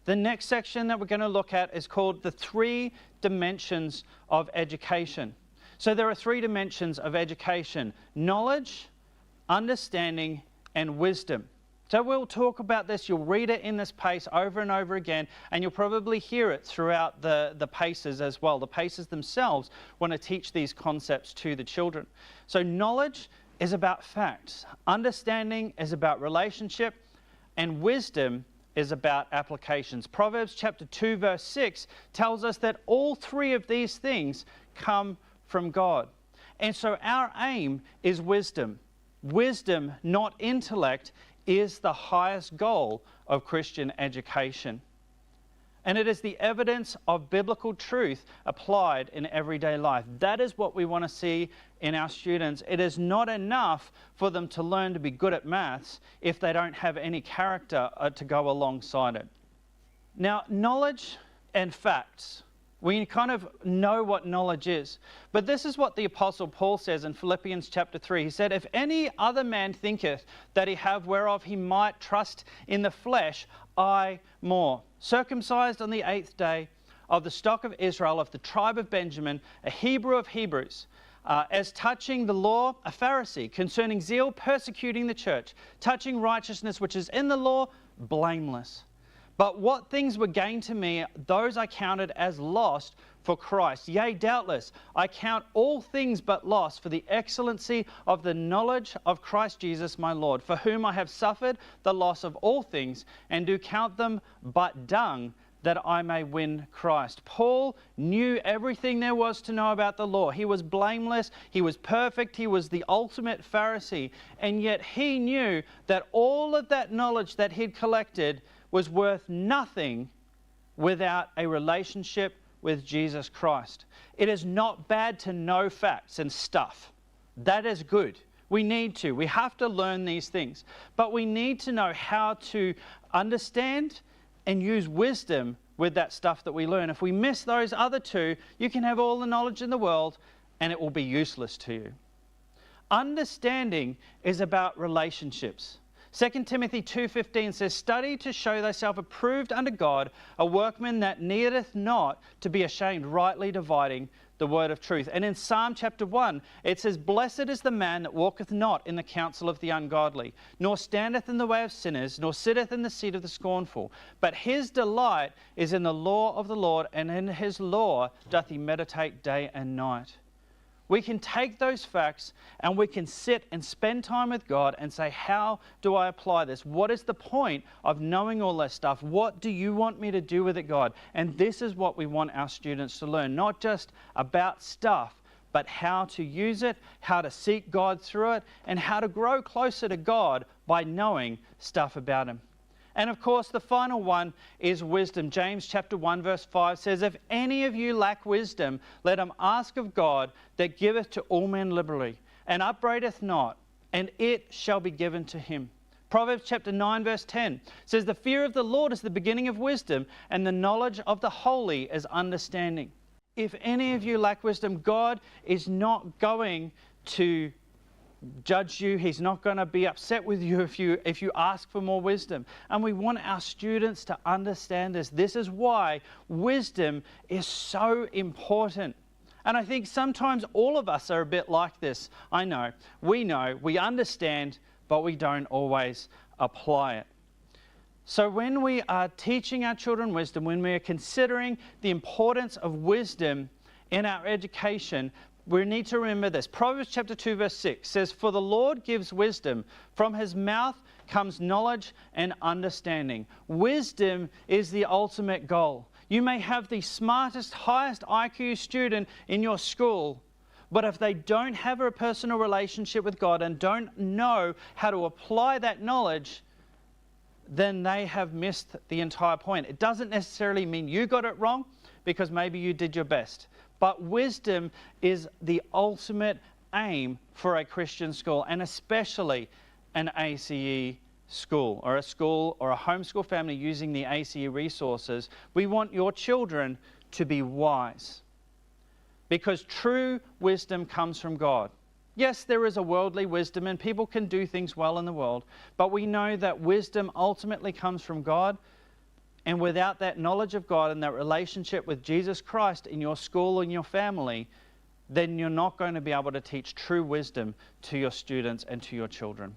The next section that we're going to look at is called the 3 dimensions of education. So there are 3 dimensions of education: knowledge, understanding, and wisdom. So we'll talk about this. You'll read it in this pace over and over again, and you'll probably hear it throughout the paces as well. The paces themselves want to teach these concepts to the children. So knowledge is about facts. Understanding is about relationship, and wisdom is about applications. Proverbs chapter 2 verse 6 tells us that all 3 of these things come from God. And so our aim is wisdom. Wisdom, not intellect, is the highest goal of Christian education. And it is the evidence of biblical truth applied in everyday life. That is what we want to see in our students. It is not enough for them to learn to be good at maths if they don't have any character to go alongside it. Now, knowledge and facts. We kind of know what knowledge is. But this is what the Apostle Paul says in Philippians chapter 3. He said, "If any other man thinketh that he have whereof he might trust in the flesh, I more. Circumcised on the 8th day, of the stock of Israel, of the tribe of Benjamin, a Hebrew of Hebrews, as touching the law, a Pharisee, concerning zeal, persecuting the church, touching righteousness which is in the law, blameless. But what things were gained to me, those I counted as lost for Christ. Yea, doubtless, I count all things but loss for the excellency of the knowledge of Christ Jesus my Lord, for whom I have suffered the loss of all things, and do count them but dung, that I may win Christ." Paul knew everything there was to know about the law. He was blameless, he was perfect, he was the ultimate Pharisee, and yet he knew that all of that knowledge that he'd collected was worth nothing without a relationship with Jesus Christ. It is not bad to know facts and stuff. That is good. We need to. We have to learn these things. But we need to know how to understand and use wisdom with that stuff that we learn. If we miss those other 2, you can have all the knowledge in the world and it will be useless to you. Understanding is about relationships. 2 Timothy 2:15 says, "Study to show thyself approved unto God, a workman that needeth not to be ashamed, rightly dividing the word of truth." And in Psalm chapter 1, it says, "Blessed is the man that walketh not in the counsel of the ungodly, nor standeth in the way of sinners, nor sitteth in the seat of the scornful. But his delight is in the law of the Lord, and in his law doth he meditate day and night." We can take those facts and we can sit and spend time with God and say, how do I apply this? What is the point of knowing all this stuff? What do you want me to do with it, God? And this is what we want our students to learn, not just about stuff, but how to use it, how to seek God through it, and how to grow closer to God by knowing stuff about Him. And of course, the final one is wisdom. James chapter 1 verse 5 says, "If any of you lack wisdom, let him ask of God that giveth to all men liberally, and upbraideth not, and it shall be given to him." Proverbs chapter 9 verse 10 says, "The fear of the Lord is the beginning of wisdom, and the knowledge of the holy is understanding." If any of you lack wisdom, God is not going to judge you. He's not going to be upset with you if you ask for more wisdom. And we want our students to understand this. This is why wisdom is so important. And I think sometimes all of us are a bit like this. I know, we understand, but we don't always apply it. So when we are teaching our children wisdom, when we are considering the importance of wisdom in our education, we need to remember this. Proverbs chapter 2 verse 6 says, "For the Lord gives wisdom. From his mouth comes knowledge and understanding." Wisdom is the ultimate goal. You may have the smartest, highest IQ student in your school, but if they don't have a personal relationship with God and don't know how to apply that knowledge, then they have missed the entire point. It doesn't necessarily mean you got it wrong, because maybe you did your best. But wisdom is the ultimate aim for a Christian school, and especially an A.C.E. school or a homeschool family using the A.C.E. resources. We want your children to be wise, because true wisdom comes from God. Yes, there is a worldly wisdom and people can do things well in the world, but we know that wisdom ultimately comes from God, And without that knowledge of God and that relationship with Jesus Christ in your school and your family, then you're not going to be able to teach true wisdom to your students and to your children.